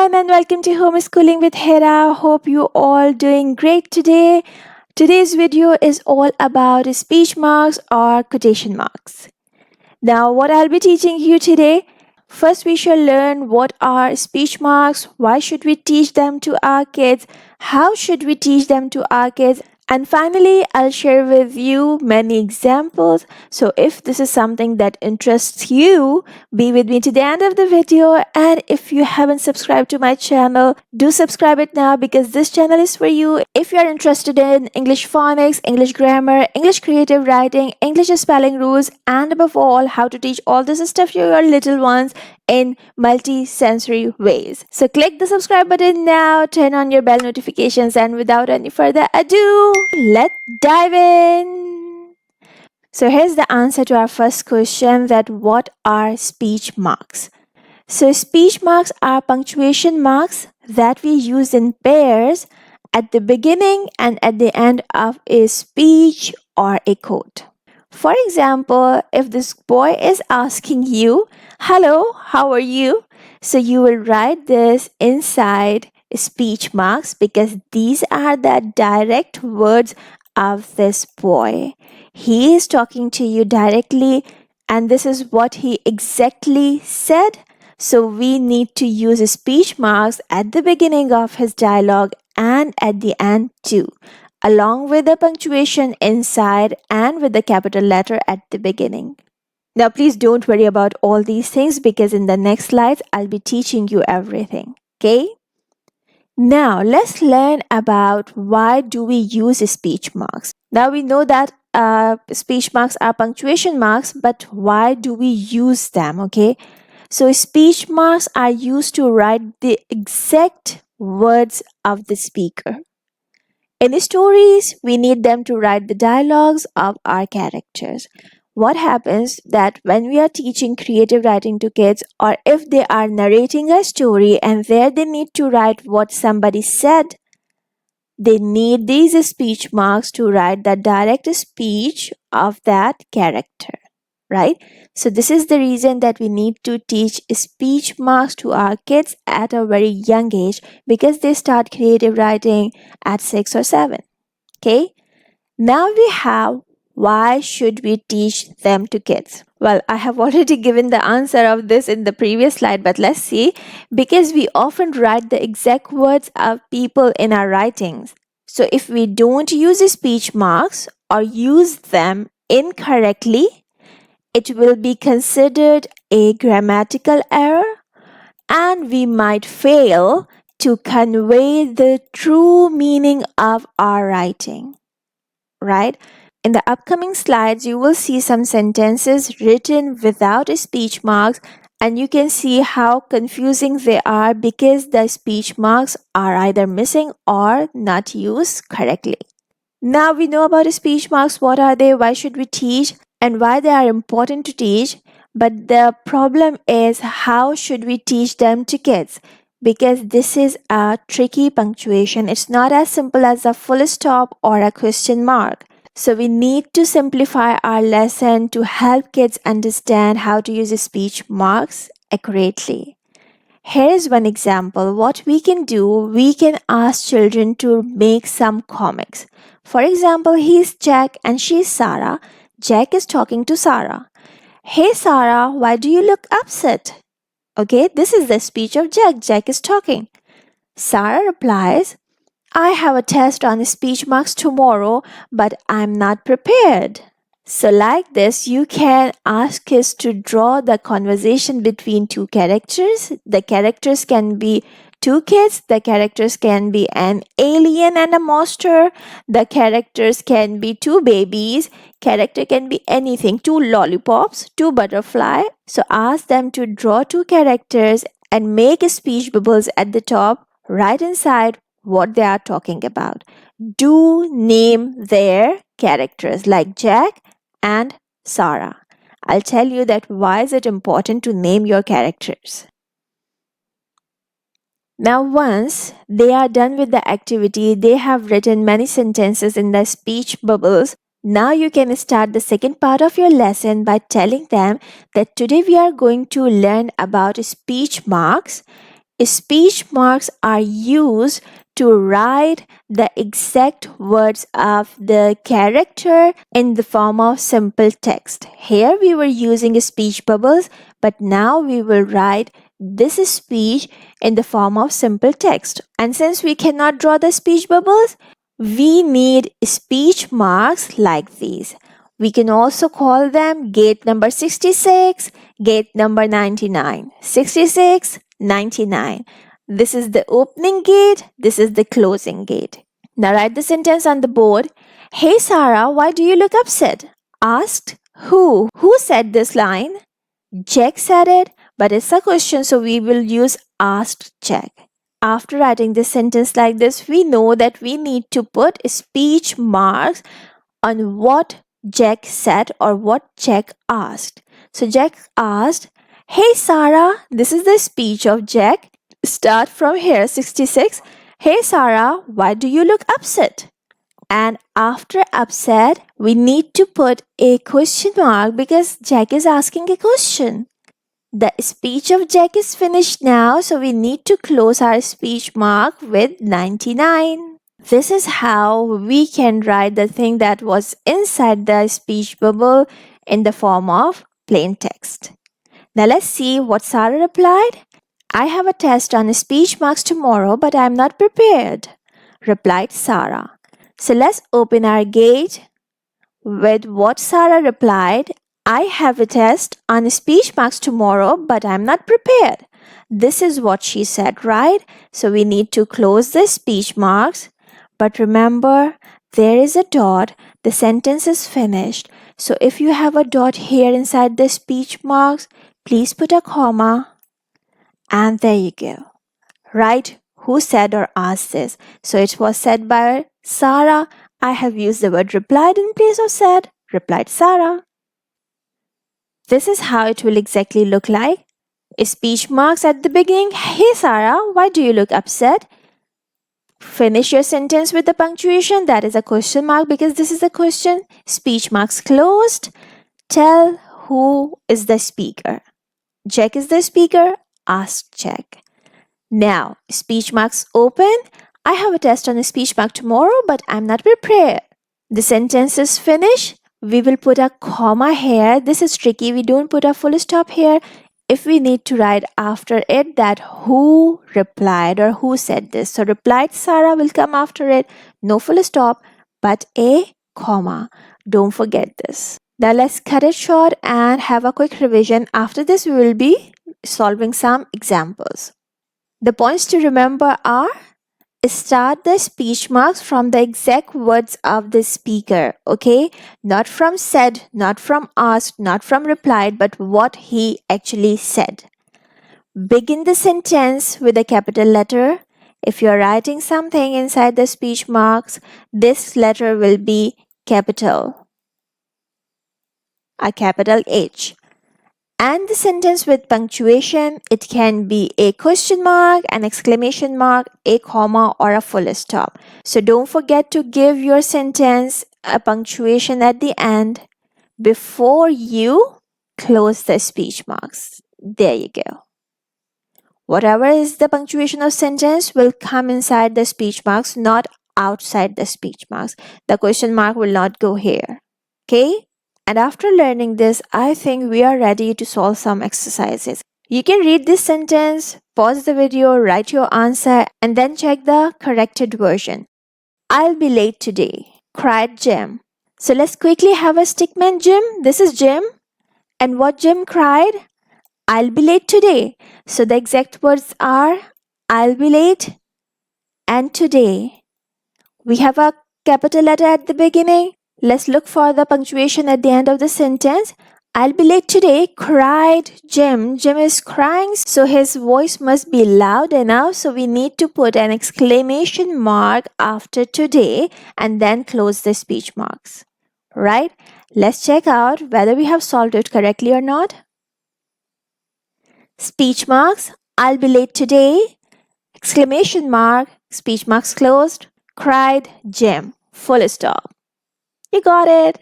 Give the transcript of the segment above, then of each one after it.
everyone and welcome to Homeschooling with Hera. Hope you all doing great today. Today's video is all about speech marks or quotation marks. Now what I'll be teaching you today, first we shall learn what are speech marks, why should we teach them to our kids, how should we teach them to our kids, and finally, I'll share with you many examples. So if this is something that interests you, be with me to the end of the video. And if you haven't subscribed to my channel, do subscribe it now because this channel is for you. If you are interested in English phonics, English grammar, English creative writing, English spelling rules, and above all, how to teach all this stuff to your little ones in multi-sensory ways. So click the subscribe button now, turn on your bell notifications, and without any further ado, let's dive in. So here's the answer to our first question, that what are speech marks? So speech marks are punctuation marks that we use in pairs at the beginning and at the end of a speech or a quote. For example, if this boy is asking you, "Hello, how are you?" So you will write this inside speech marks because these are the direct words of this boy. He is talking to you directly and this is what he exactly said. So we need to use speech marks at the beginning of his dialogue and at the end too, along with the punctuation inside and with the capital letter at the beginning. Now please don't worry about all these things because in the next slides I'll be teaching you everything. Okay? Now let's learn about why do we use speech marks. Now we know that speech marks are punctuation marks, but why do we use them? Okay? So speech marks are used to write the exact words of the speaker. In stories, we need them to write the dialogues of our characters. What happens that when we are teaching creative writing to kids, or if they are narrating a story and there they need to write what somebody said, they need these speech marks to write the direct speech of that character, right? So this is the reason that we need to teach speech marks to our kids at a very young age because they start creative writing at 6 or 7. Okay? Now we have why should we teach them to kids? Well, I have already given the answer of this in the previous slide, but let's see. Because we often write the exact words of people in our writings. So if we don't use speech marks or use them incorrectly, it will be considered a grammatical error and we might fail to convey the true meaning of our writing, right? In the upcoming slides, you will see some sentences written without speech marks and you can see how confusing they are because the speech marks are either missing or not used correctly. Now we know about speech marks, what are they, why should we teach, and why they are important to teach. But the problem is how should we teach them to kids? Because this is a tricky punctuation. It's not as simple as a full stop or a question mark. So we need to simplify our lesson to help kids understand how to use speech marks accurately. Here is one example. What we can do, we can ask children to make some comics. For example, he's Jack and she's Sarah. Jack is talking to Sarah. "Hey Sarah, why do you look upset?" Okay, this is the speech of Jack. Jack is talking. Sarah replies, "I have a test on speech marks tomorrow, but I'm not prepared." So like this, you can ask kids to draw the conversation between two characters. The characters can be two kids. The characters can be an alien and a monster. The characters can be two babies. Character can be anything. Two lollipops, two butterfly. So ask them to draw two characters and make speech bubbles at the top right inside what they are talking about. Do name their characters like Jack and Sarah. I'll tell you that why is it important to name your characters. Now once they are done with the activity, they have written many sentences in the speech bubbles. Now you can start the second part of your lesson by telling them that today we are going to learn about speech marks. speech marks are used to write the exact words of the character in the form of simple text. Here we were using speech bubbles, but now we will write this speech in the form of simple text. And since we cannot draw the speech bubbles, we need speech marks like these. We can also call them gate number 66, gate number 99. 66, 99. This is the opening gate, this is the closing gate. Now write the sentence on the board. Hey Sarah, why do you look upset? Asked who? Who said this line? Jack said it, but it's a question, so we will use asked Jack. After writing this sentence like this, we know that we need to put speech marks on what Jack said or what Jack asked. So Jack asked, Hey Sarah, this is the speech of Jack. Start from here, 66. Hey Sarah, why do you look upset? And after upset, we need to put a question mark because Jack is asking a question. The speech of Jack is finished now, so we need to close our speech mark with 99. This is how we can write the thing that was inside the speech bubble in the form of plain text. Now let's see what Sarah replied. I have a test on speech marks tomorrow, but I am not prepared, replied Sarah. So let's open our gate with what Sarah replied. I have a test on speech marks tomorrow, but I'm not prepared. This is what she said, right? So we need to close the speech marks. But remember, there is a dot. The sentence is finished. So if you have a dot here inside the speech marks, please put a comma. And there you go. Right? Who said or asked this? So it was said by Sarah. I have used the word replied in place of said. Replied Sarah. This is how it will exactly look like. Speech marks at the beginning. Hey Sarah, why do you look upset? Finish your sentence with the punctuation. That is a question mark because this is a question. Speech marks closed. Tell who is the speaker. Jack is the speaker. Ask Jack. Now, speech marks open. I have a test on a speech mark tomorrow, but I'm not prepared. The sentence is finished. We will put a comma here. This is tricky. We don't put a full stop here. If we need to write after it that who replied or who said this. So replied Sarah will come after it. No full stop, but a comma. Don't forget this. Now let's cut it short and have a quick revision. After this, we will be solving some examples. The points to remember are: start the speech marks from the exact words of the speaker, okay? Not from said, not from asked, not from replied, but what he actually said. Begin the sentence with a capital letter. If you're writing something inside the speech marks, this letter will be capital, a capital H. And the sentence with punctuation, it can be a question mark, an exclamation mark, a comma, or a full stop. So don't forget to give your sentence a punctuation at the end before you close the speech marks. There you go. Whatever is the punctuation of sentence will come inside the speech marks, not outside the speech marks. The question mark will not go here. Okay? And after learning this, I think we are ready to solve some exercises. You can read this sentence, pause the video, write your answer, and then check the corrected version. I'll be late today, cried Jim. So let's quickly have a stickman Jim. This is Jim. And what Jim cried? I'll be late today. So the exact words are I'll be late and today. We have a capital letter at the beginning. Let's look for the punctuation at the end of the sentence. I'll be late today, cried Jim. Jim is crying, so his voice must be loud enough. So we need to put an exclamation mark after today and then close the speech marks. Right? Let's check out whether we have solved it correctly or not. Speech marks, I'll be late today. Exclamation mark, speech marks closed, cried Jim. Full stop. You got it.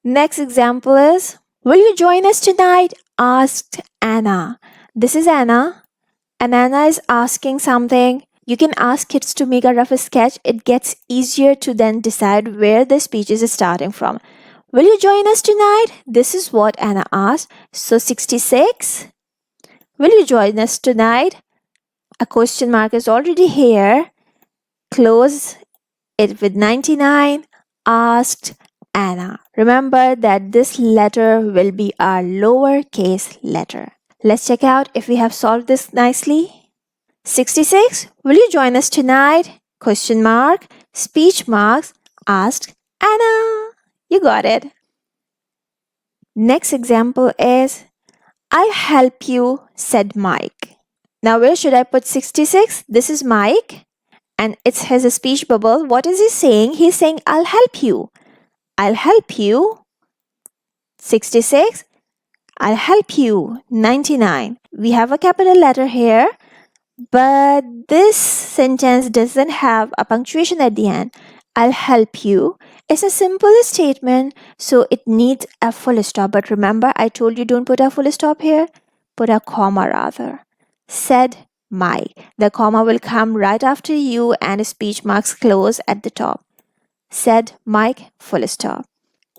Next example is, will you join us tonight? Asked Anna. This is Anna. and Anna is asking something, you can ask kids to make a rough sketch. It gets easier to then decide where the speech is starting from. Will you join us tonight? This is what Anna asked. So 66. Will you join us tonight? A question mark is already here. Close it with 99. Asked Anna. Remember that this letter will be our lowercase letter. Let's check out if we have solved this nicely. 66. Will you join us tonight? Question mark. Speech marks. Asked Anna. You got it. Next example is, I'll help you, said Mike. Now where should I put 66? This is Mike and it's his speech bubble. What is he saying? He's saying, I'll help you. I'll help you. 66. I'll help you. 99. We have a capital letter here, but this sentence doesn't have a punctuation at the end. I'll help you. It's a simple statement, so it needs a full stop. But remember, I told you don't put a full stop here. Put a comma rather. Said Mike. The comma will come right after you and speech marks close at the top. Said Mike, full stop.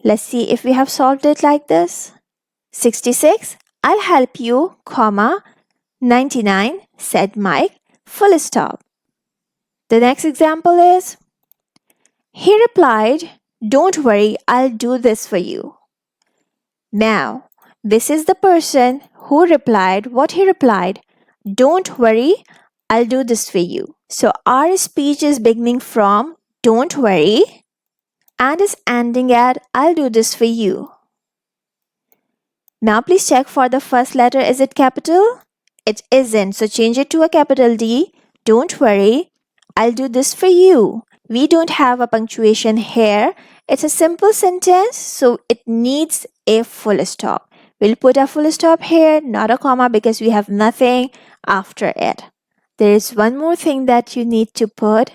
Let's see if we have solved it like this. 66. I'll help you, comma. 99. Said Mike, full stop. The next example is, he replied, don't worry, I'll do this for you. Now, this is the person who replied. What he replied? Don't worry, I'll do this for you. So our speech is beginning from don't worry and is ending at I'll do this for you. Now please check for the first letter. Is it capital? It isn't. So change it to a capital D. Don't worry, I'll do this for you. We don't have a punctuation here. It's a simple sentence, so it needs a full stop. We'll put a full stop here, not a comma, because we have nothing after it. There is one more thing that you need to put.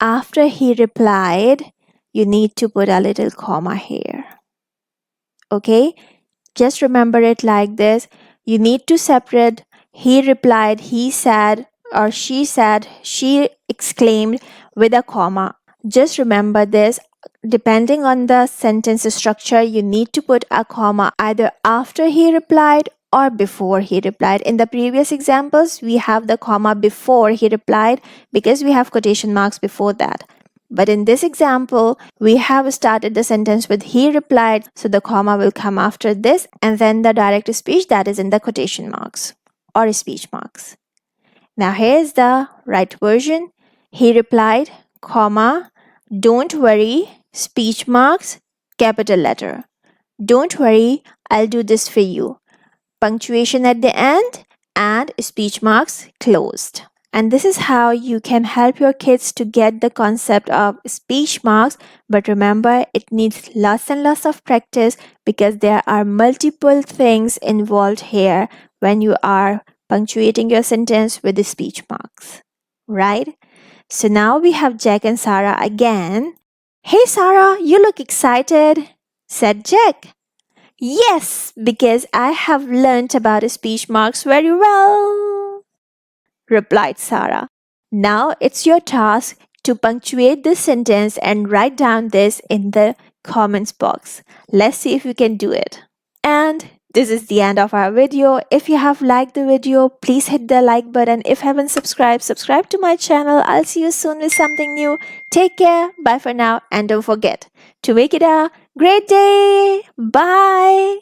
After he replied, you need to put a little comma here. Okay? Just remember it like this. You need to separate he replied, he said, or she said, she exclaimed with a comma. Just remember this. Depending on the sentence structure, you need to put a comma either after he replied or before he replied. In the previous examples, we have the comma before he replied because we have quotation marks before that. But in this example, we have started the sentence with he replied, so the comma will come after this and then the direct speech that is in the quotation marks or speech marks. Now here's the right version. He replied, comma, don't worry, speech marks, capital letter. Don't worry, I'll do this for you. Punctuation at the end and speech marks closed. And this is how you can help your kids to get the concept of speech marks. But remember, it needs lots and lots of practice because there are multiple things involved here when you are punctuating your sentence with the speech marks, right? So now we have Jack and Sarah again. Hey Sarah, you look excited, said Jack. Yes, because I have learnt about speech marks very well, replied Sarah. Now it's your task to punctuate this sentence and write down this in the comments box. Let's see if you can do it. And this is the end of our video. If you have liked the video, please hit the like button. If you haven't subscribed, subscribe to my channel. I'll see you soon with something new. Take care. Bye for now. And don't forget to make it a great day. Bye.